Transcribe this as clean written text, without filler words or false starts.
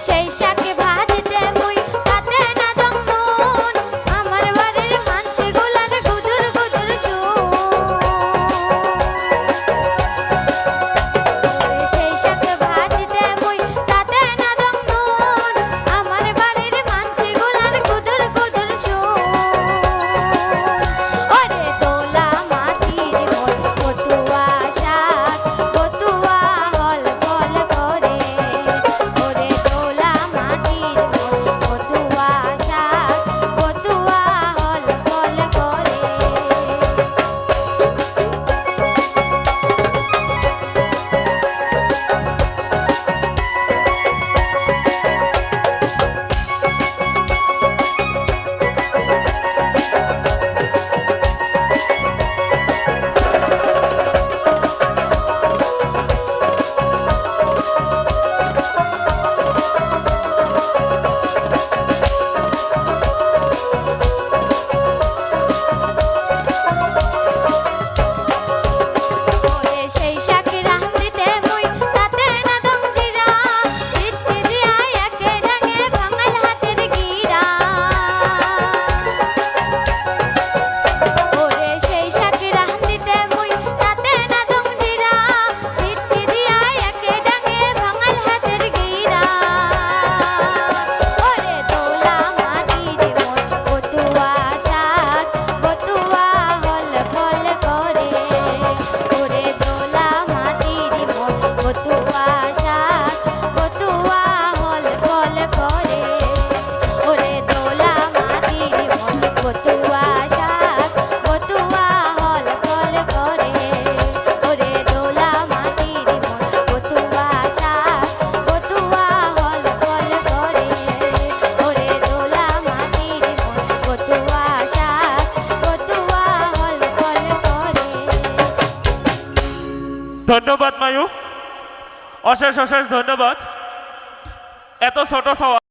সেই শাকে ভাজিতে মুই তাতে না দম নুন আমার বাড়ির মানসি গুলার গুদুর গুদুর শুন সেই শাকে ভাজিতে মুই তাতে না দম নুন আমার বাড়ির মানসি গুলার গুদুর গুদুর শুন ওরে দোলা মাটির মোর কতুয়া শাক কতুয়া হল ফল করে ওরে দোলা মাটির মোর কতুয়া শাক কতুয়া হল ফল করে ওরে সেই শাকে রাঁধতে মুই তাতে না দম জিরা চিটকে দিয়া একে ডাঙে ভাঙাল হাতের গিরা ওরে সেই শাকে রাঁধতে মুই তাতে না দম জিরা চিটকে দিয়া একে ডাঙে ভাঙাল হাতের গিরা ওরে দোলা মাটির মোর কতুয়া শাক কতুয়া হল ফল করে ওরে দোলা মাটির মোর কতুয়া শাক কতুয়া হল ফল করে ওরে দোলা মাটির মোর কতুয়া শাক কতুয়া হল ফল করে ওরে দোলা মাটির মোর কতুয়া শাক কতুয়া হল ফল করে ওরে দোলা মাটির মোর কতুয়া শাক কতুয়া হল ফল করে ধন্যবাদ মায়ু, অশেষ অশেষ ধন্যবাদ। এত ছোট সওয়াল